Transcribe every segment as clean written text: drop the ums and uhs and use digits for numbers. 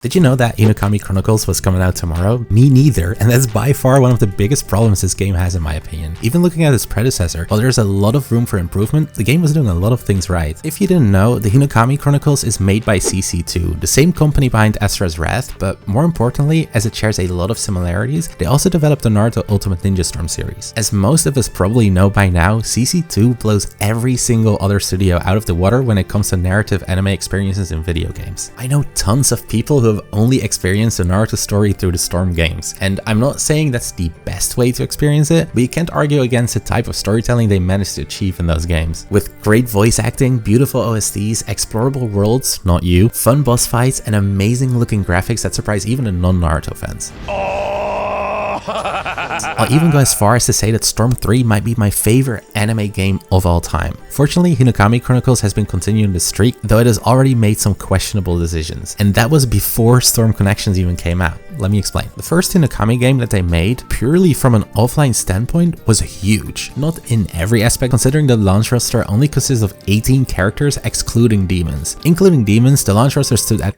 Did you know that Hinokami Chronicles was coming out tomorrow? Me neither, and that's by far one of the biggest problems this game has in my opinion. Even looking at its predecessor, while there's a lot of room for improvement, the game was doing a lot of things right. If you didn't know, the Hinokami Chronicles is made by CC2, the same company behind Asura's Wrath, but more importantly, as it shares a lot of similarities, they also developed the Naruto Ultimate Ninja Storm series. As most of us probably know by now, CC2 blows every single other studio out of the water when it comes to narrative anime experiences in video games. I know tons of people who have only experienced the Naruto story through the Storm games, and I'm not saying that's the best way to experience it, but you can't argue against the type of storytelling they managed to achieve in those games. With great voice acting, beautiful OSTs, explorable worlds, not you, fun boss fights, and amazing looking graphics that surprise even the non-Naruto fans. I'll even go as far as to say that Storm 3 might be my favorite anime game of all time. Fortunately, Hinokami Chronicles has been continuing the streak, though it has already made some questionable decisions, and that was before Storm Connections even came out. Let me explain. The first Hinokami game that they made, purely from an offline standpoint, was huge. Not in every aspect, considering the launch roster only consists of 18 characters excluding demons. Including demons, the launch roster stood at...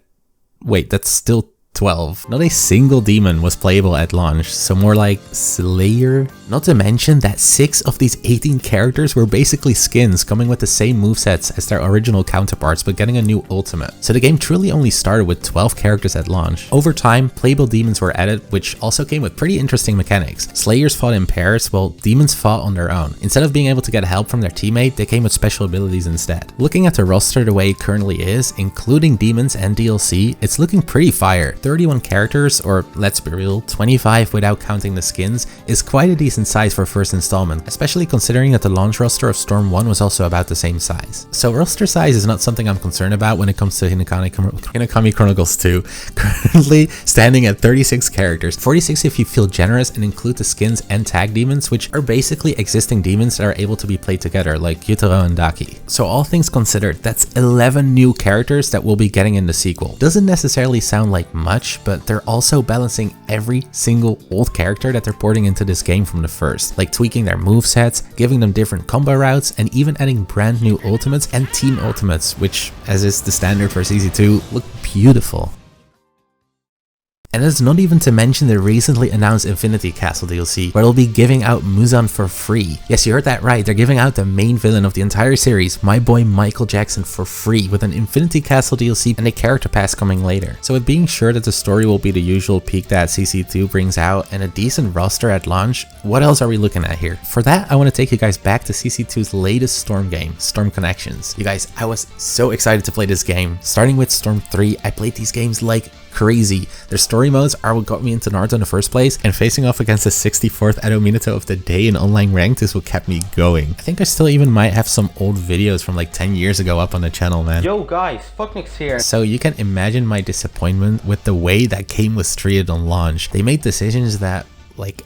wait, that's still 12. Not a single demon was playable at launch, so more like Slayer. Not to mention that 6 of these 18 characters were basically skins coming with the same movesets as their original counterparts but getting a new ultimate. So the game truly only started with 12 characters at launch. Over time, playable demons were added, which also came with pretty interesting mechanics. Slayers fought in pairs, while demons fought on their own. Instead of being able to get help from their teammate, they came with special abilities instead. Looking at the roster the way it currently is, including demons and DLC, it's looking pretty fire. 31 characters, or let's be real, 25 without counting the skins, is quite a decent size for first installment, especially considering that the launch roster of Storm 1 was also about the same size. So roster size is not something I'm concerned about when it comes to Hinokami Chronicles 2, currently standing at 36 characters, 46 if you feel generous and include the skins and tag demons, which are basically existing demons that are able to be played together, like Yutaro and Daki. So all things considered, that's 11 new characters that we'll be getting in the sequel. Doesn't necessarily sound like much, but they're also balancing every single old character that they're porting into this game from the first, like tweaking their movesets, giving them different combo routes, and even adding brand new ultimates and team ultimates, which, as is the standard for CC2, look beautiful. And that's not even to mention the recently announced Infinity Castle DLC, where they'll be giving out Muzan for free. Yes, you heard that right, they're giving out the main villain of the entire series, my boy Michael Jackson, for free with an Infinity Castle DLC and a character pass coming later. So with being sure that the story will be the usual peak that CC2 brings out and a decent roster at launch, what else are we looking at here? For that, I want to take you guys back to CC2's latest Storm game, Storm Connections. You guys, I was so excited to play this game. Starting with Storm 3, I played these games like crazy. Their story modes are what got me into Naruto in the first place, and facing off against the 64th Edo Minato of the day in online ranked is what kept me going. I think I still even might have some old videos from like 10 years ago up on the channel, man. Yo guys, Fucknick's here. So you can imagine my disappointment with the way that game was treated on launch. They made decisions that, like,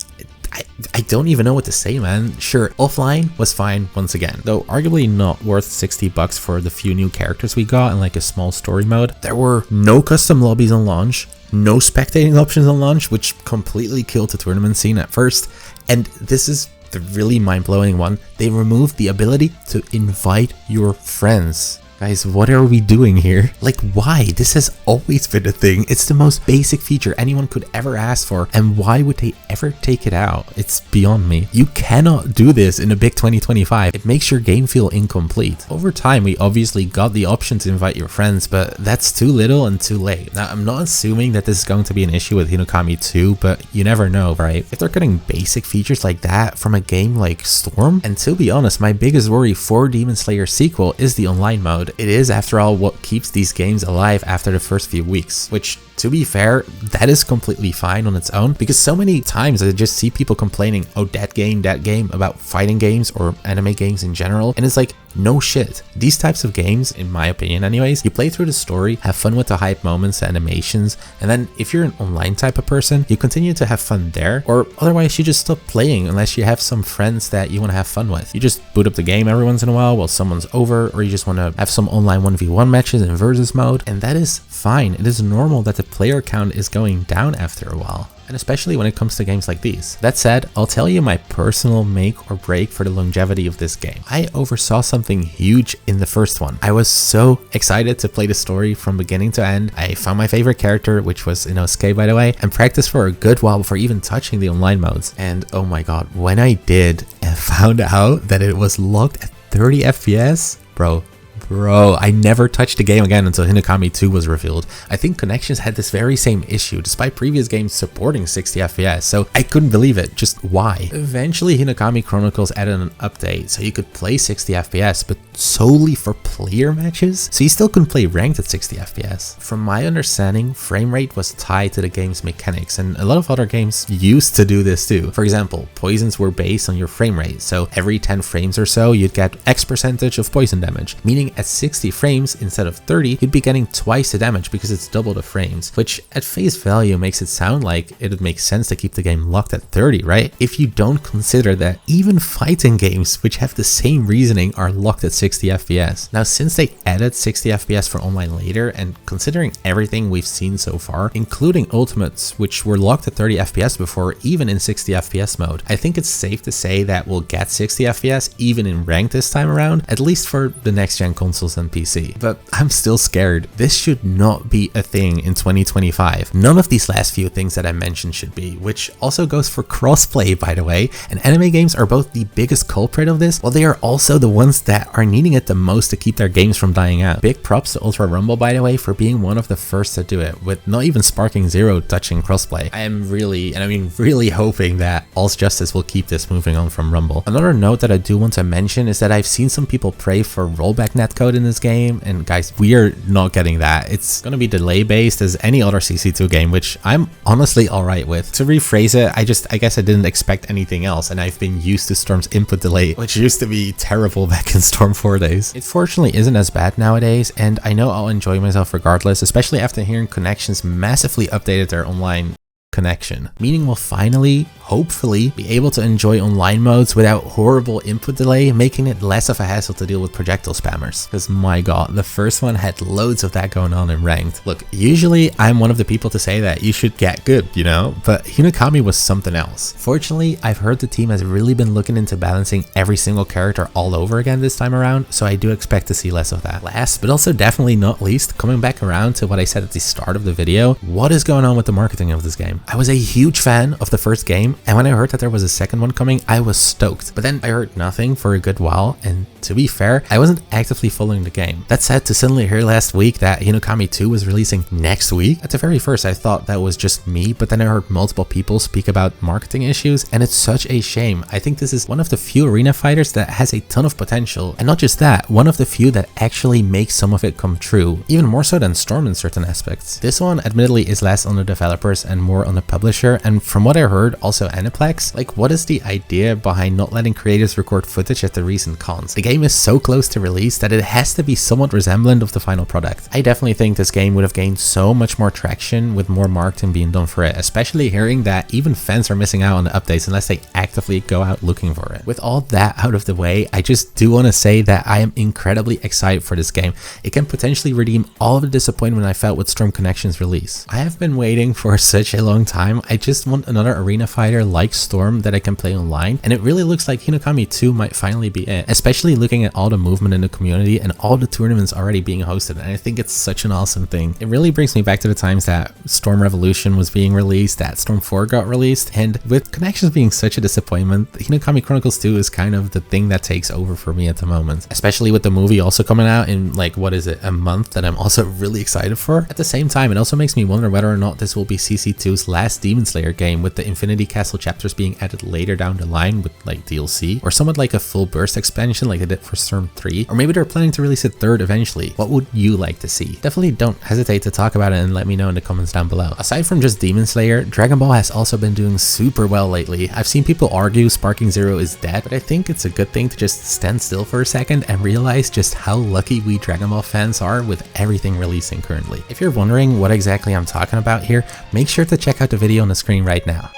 I don't even know what to say, man. Sure, offline was fine once again, though arguably not worth 60 bucks for the few new characters we got and like a small story mode. There were no custom lobbies on launch, no spectating options on launch, which completely killed the tournament scene at first, and this is the really mind-blowing one. They removed the ability to invite your friends. Guys, what are we doing here? Like, why? This has always been a thing. It's the most basic feature anyone could ever ask for, and why would they ever take it out? It's beyond me. You cannot do this in a big 2025. It makes your game feel incomplete. Over time, we obviously got the option to invite your friends, but that's too little and too late. Now, I'm not assuming that this is going to be an issue with Hinokami 2, but you never know, right? If they're getting basic features like that from a game like Storm, and to be honest, my biggest worry for Demon Slayer sequel is the online mode. It is, after all, what keeps these games alive after the first few weeks, which, to be fair, that is completely fine on its own, because so many times I just see people complaining, oh, that game, about fighting games or anime games in general, and it's like, no shit. These types of games, in my opinion anyways, you play through the story, have fun with the hype moments, the animations, and then if you're an online type of person, you continue to have fun there, or otherwise you just stop playing unless you have some friends that you want to have fun with. You just boot up the game every once in a while someone's over, or you just want to have some online 1v1 matches in versus mode, and that is fine. It is normal that the player count is going down after a while. and especially when it comes to games like these. That said, I'll tell you my personal make or break for the longevity of this game. I oversaw something huge in the first one. I was so excited to play the story from beginning to end. I found my favorite character, which was Inosuke, by the way, and practiced for a good while before even touching the online modes. And oh my god, when I did and found out that it was locked at 30 FPS, bro, I never touched the game again until Hinokami 2 was revealed. I think Connections had this very same issue despite previous games supporting 60 FPS, so I couldn't believe it. Just why? Eventually Hinokami Chronicles added an update so you could play 60 FPS, but solely for player matches, so you still couldn't play ranked at 60 FPS. From my understanding, frame rate was tied to the game's mechanics, and a lot of other games used to do this too. For example, poisons were based on your frame rate, so every 10 frames or so you'd get X percentage of poison damage, meaning at 60 frames instead of 30, you'd be getting twice the damage because it's double the frames, which at face value makes it sound like it would make sense to keep the game locked at 30, right? If you don't consider that even fighting games which have the same reasoning are locked at 60 FPS. Now, since they added 60 FPS for online later, and considering everything we've seen so far, including ultimates which were locked at 30 FPS before, even in 60 FPS mode, I think it's safe to say that we'll get 60 FPS even in ranked this time around, at least for the next gen consoles and PC. But I'm still scared. This should not be a thing in 2025. None of these last few things that I mentioned should be, which also goes for crossplay, by the way, and anime games are both the biggest culprit of this, while they are also the ones that are needing it the most to keep their games from dying out. Big props to Ultra Rumble, by the way, for being one of the first to do it, with not even Sparking Zero touching crossplay. I am really, and I mean really hoping that All's Justice will keep this moving on from Rumble. Another note that I do want to mention is that I've seen some people pray for rollback netcode in this game, and guys, we are not getting that. It's gonna be delay based as any other CC2 game, which I'm honestly alright with. To rephrase it, I guess I didn't expect anything else, and I've been used to Storm's input delay, which used to be terrible back in Storm 4 days. It fortunately isn't as bad nowadays, and I know I'll enjoy myself regardless, especially after hearing Connections massively updated their online connection, meaning we'll finally, hopefully, be able to enjoy online modes without horrible input delay, making it less of a hassle to deal with projectile spammers. Because my god, the first one had loads of that going on in ranked. Look, usually I'm one of the people to say that you should get good, you know, but Hinokami was something else. Fortunately, I've heard the team has really been looking into balancing every single character all over again this time around, so I do expect to see less of that. Last, but also definitely not least, coming back around to what I said at the start of the video, what is going on with the marketing of this game? I was a huge fan of the first game, and when I heard that there was a second one coming, I was stoked. But then I heard nothing for a good while, and to be fair, I wasn't actively following the game. That said, to suddenly hear last week that Hinokami 2 was releasing next week, at the very first I thought that was just me, but then I heard multiple people speak about marketing issues, and it's such a shame. I think this is one of the few arena fighters that has a ton of potential, and not just that, one of the few that actually makes some of it come true, even more so than Storm in certain aspects. This one admittedly is less on the developers and more on the publisher, and from what I heard, also Aniplex. Like, what is the idea behind not letting creators record footage at the recent cons? The game is so close to release that it has to be somewhat resemblant of the final product. I definitely think this game would have gained so much more traction with more marketing being done for it, especially hearing that even fans are missing out on the updates unless they actively go out looking for it. With all that out of the way, I just do want to say that I am incredibly excited for this game. It can potentially redeem all of the disappointment I felt with Storm Connections release. I have been waiting for such a long time. I just want another arena fighter like Storm that I can play online, and it really looks like Hinokami 2 might finally be it, especially looking at all the movement in the community and all the tournaments already being hosted, and I think it's such an awesome thing. It really brings me back to the times that Storm Revolution was being released, that Storm 4 got released, and with Connections being such a disappointment, Hinokami Chronicles 2 is kind of the thing that takes over for me at the moment, especially with the movie also coming out in like, what is it, a month, that I'm also really excited for. At the same time, it also makes me wonder whether or not this will be CC2's last Demon Slayer game, with the Infinity Castle chapters being added later down the line with like DLC, or somewhat like a full burst expansion like they did for Storm 3, or maybe they're planning to release a third eventually. What would you like to see? Definitely don't hesitate to talk about it and let me know in the comments down below. Aside from just Demon Slayer, Dragon Ball has also been doing super well lately. I've seen people argue Sparking Zero is dead, but I think it's a good thing to just stand still for a second and realize just how lucky we Dragon Ball fans are with everything releasing currently. If you're wondering what exactly I'm talking about here, make sure to check out the video on the screen right now.